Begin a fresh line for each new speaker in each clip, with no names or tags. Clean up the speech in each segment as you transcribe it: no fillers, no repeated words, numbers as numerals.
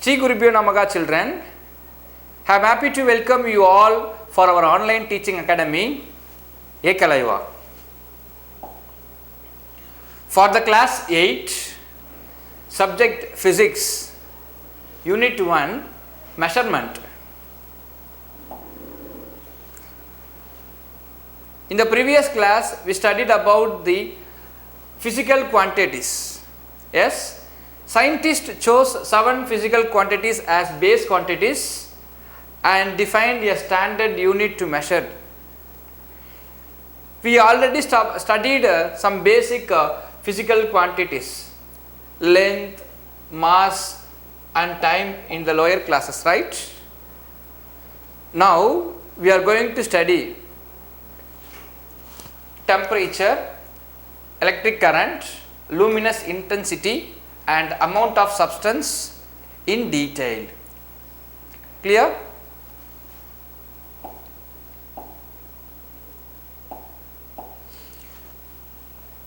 Sri Gurubhyo Namaha children, I am happy to welcome you all for our online teaching academy, Ekalaiva. For the class 8, subject physics, unit 1, measurement. In the previous class, we studied about the physical quantities. Yes, scientists chose 7 physical quantities as base quantities and defined a standard unit to measure. We already studied some basic physical quantities, length, mass and time in the lower classes, right? Now we are going to study temperature, electric current, luminous intensity and amount of substance in detail. Clear?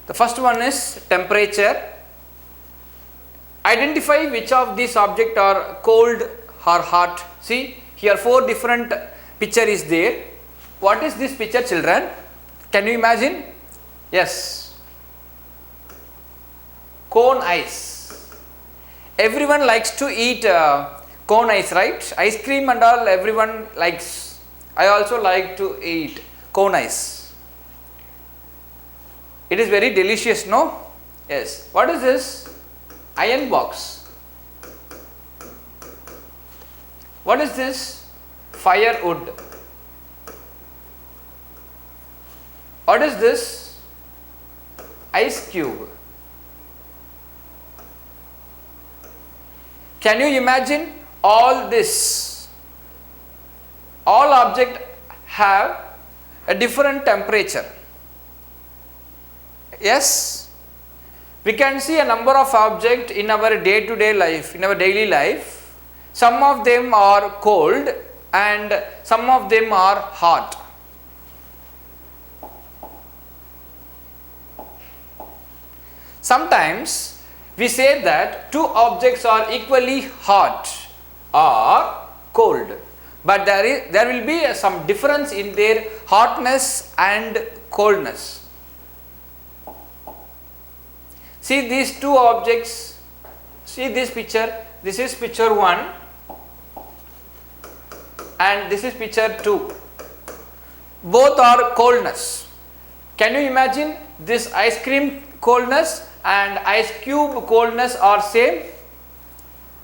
The first one is temperature. Identify which of these objects are cold or hot. See, here 4 different picture is there. What is this picture, children? Can you imagine? Yes. Cone ice. Everyone likes to eat cone ice, right? Ice cream and all everyone likes. I also like to eat cone ice. It is very delicious, no? Yes. What is this? Iron box. What is this? Firewood. What is this? Ice cube. Can you imagine all this? All objects have a different temperature. Yes, we can see a number of objects in our day-to-day life, in our daily life. Some of them are cold and some of them are hot. Sometimes we say that 2 objects are equally hot or cold, but there will be some difference in their hotness and coldness. See these 2 objects, see this picture, this is picture 1 and this is picture 2. Both are coldness. Can you imagine this ice cream coldness and ice cube coldness are same?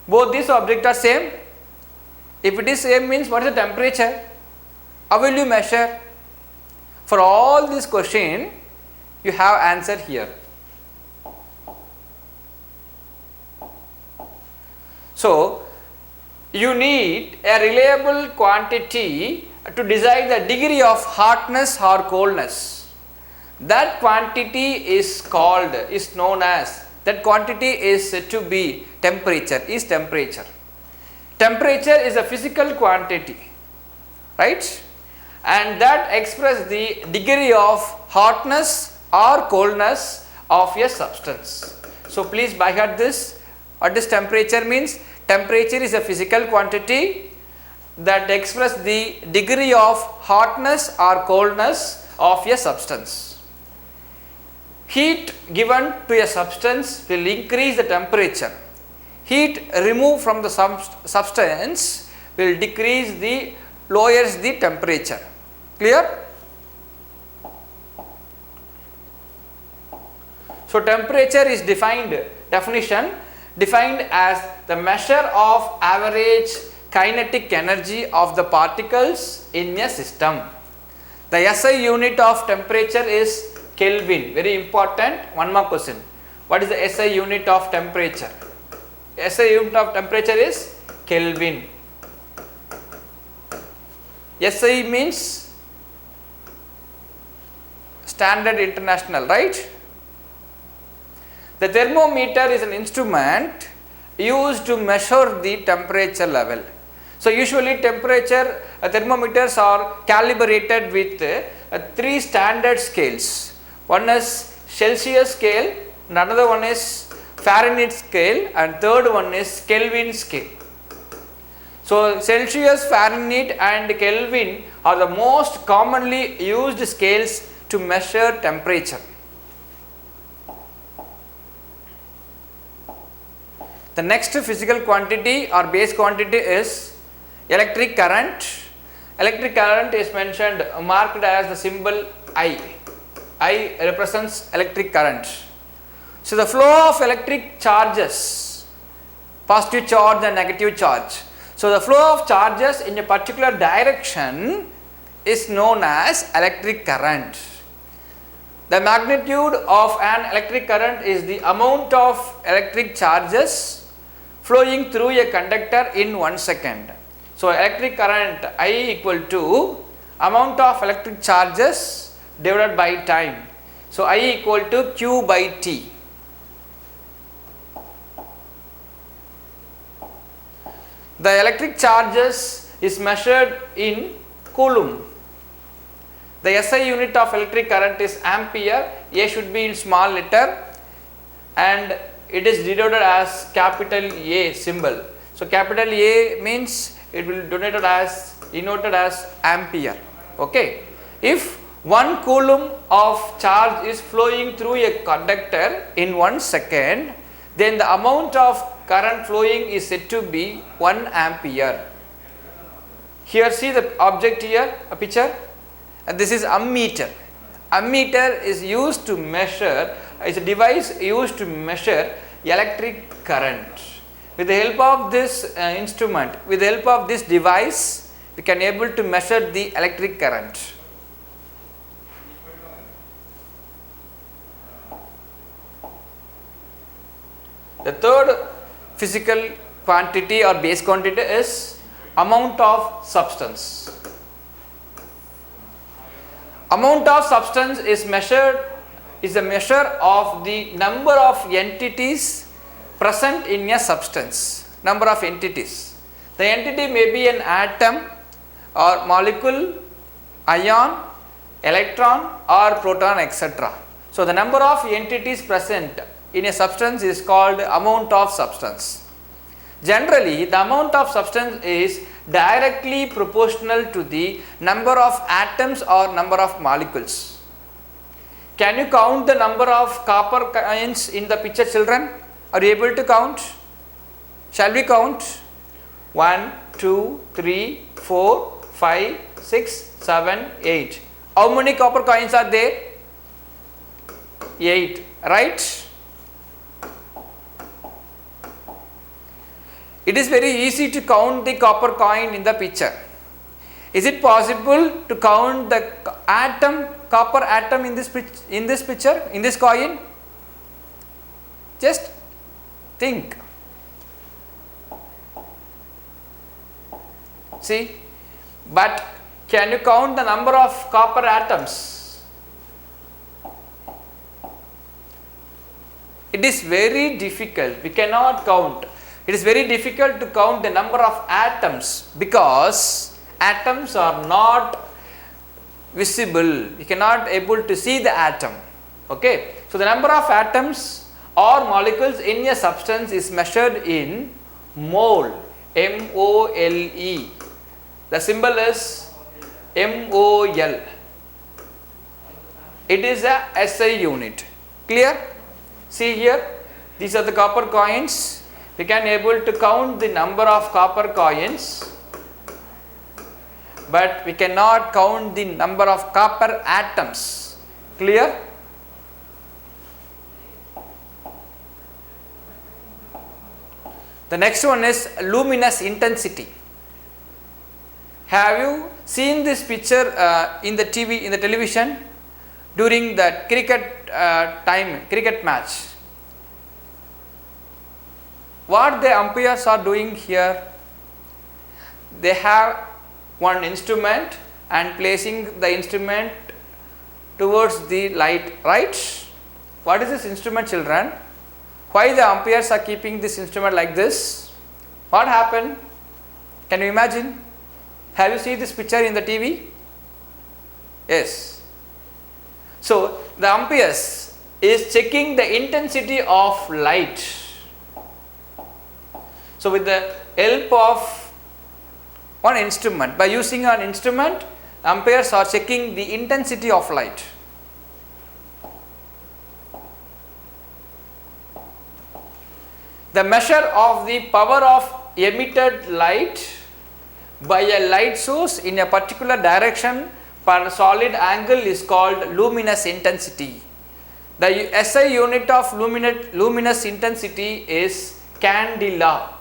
Both these objects are same. If it is same means what is the temperature? How will you measure? For all this question you have answer here. So you need a reliable quantity to decide the degree of hotness or coldness. That quantity is known as, that quantity is said to be temperature, is temperature. Temperature is a physical quantity, right? And that expresses the degree of hotness or coldness of a substance. So please by heart this, what is temperature means? Temperature is a physical quantity that expresses the degree of hotness or coldness of a substance. Heat given to a substance will increase the temperature. Heat removed from the substance will lowers the temperature. Clear? So temperature is definition defined as the measure of average kinetic energy of the particles in a system. The SI unit of temperature is Kelvin. Very important. One more question. What is the SI unit of temperature? SI unit of temperature is Kelvin. SI means Standard International, right? The thermometer is an instrument used to measure the temperature level. So usually thermometers are calibrated with 3 standard scales. One is Celsius scale, and another one is Fahrenheit scale, and third one is Kelvin scale. So Celsius, Fahrenheit and Kelvin are the most commonly used scales to measure temperature. The next physical quantity or base quantity is electric current. Electric current is mentioned, marked as the symbol I. I represents electric current. So the flow of electric charges, positive charge and negative charge. So the flow of charges in a particular direction is known as electric current. The magnitude of an electric current is the amount of electric charges flowing through a conductor in 1 second. So electric current I equal to amount of electric charges divided by time. So I equal to Q by T. The electric charges is measured in coulomb. The SI unit of electric current is ampere. A should be in small letter and it is denoted as capital A symbol. So capital A means it will denoted as ampere. Okay. If 1 coulomb of charge is flowing through a conductor in 1 second, then the amount of current flowing is said to be 1 ampere. Here see the object here, a picture, and this is ammeter. Ammeter is used to measure, is a device used to measure electric current. With the help of this instrument, with the help of this device, we can able to measure the electric current. The third physical quantity or base quantity is amount of substance. Amount of substance is a measure of the number of entities present in a substance. Number of entities. The entity may be an atom or molecule, ion, electron or proton, etc. So the number of entities present in a substance is called amount of substance. Generally, the amount of substance is directly proportional to the number of atoms or number of molecules. Can you count the number of copper coins in the picture, children? Are you able to count? Shall we count? 1, 2, 3, 4, 5, 6, 7, 8. How many copper coins are there? 8, right? It is very easy to count the copper coin in the picture. Is it possible to count the copper atom in this picture, in this coin? Just think. See, but can you count the number of copper atoms? It is very difficult. We cannot count. It is very difficult to count the number of atoms because atoms are not visible. We cannot able to see the atom. Okay. So the number of atoms or molecules in a substance is measured in mole. M-O-L-E. The symbol is M-O-L. It is a SI unit. Clear? See here. These are the copper coins. We can able to count the number of copper coins, but we cannot count the number of copper atoms. Clear? The next one is luminous intensity. Have you seen this picture in the television during the cricket match? What the umpires are doing here? They have one instrument and placing the instrument towards the light, right? What is this instrument, children? Why the umpires are keeping this instrument like this? What happened? Can you imagine? Have you seen this picture in the TV? Yes. So the umpires is checking the intensity of light. So with the help of on instrument. By using an instrument, amperes are checking the intensity of light. The measure of the power of emitted light by a light source in a particular direction per solid angle is called luminous intensity. The SI unit of luminous intensity is candela.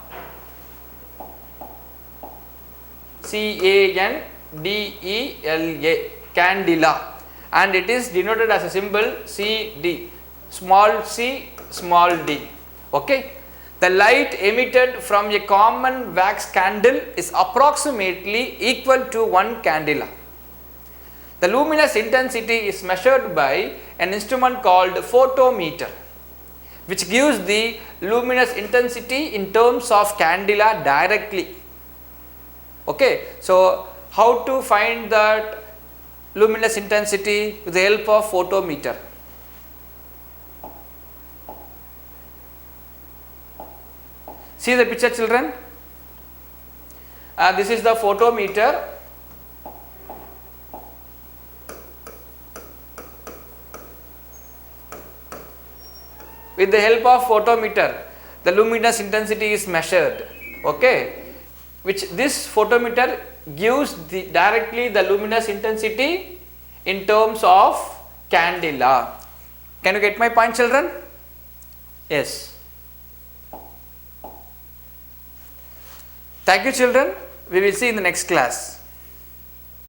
C-A-N-D-E-L-A, candela, and it is denoted as a symbol CD, small c, small d. Okay. The light emitted from a common wax candle is approximately equal to 1 candela. The luminous intensity is measured by an instrument called photometer, which gives the luminous intensity in terms of candela directly. Okay. So, how to find that luminous intensity with the help of photometer? See the picture, children. This is the photometer. With the help of photometer, the luminous intensity is measured. Okay, which this photometer gives directly the luminous intensity in terms of candela. Can you get my point, children? Yes. Thank you, children. We will see in the next class.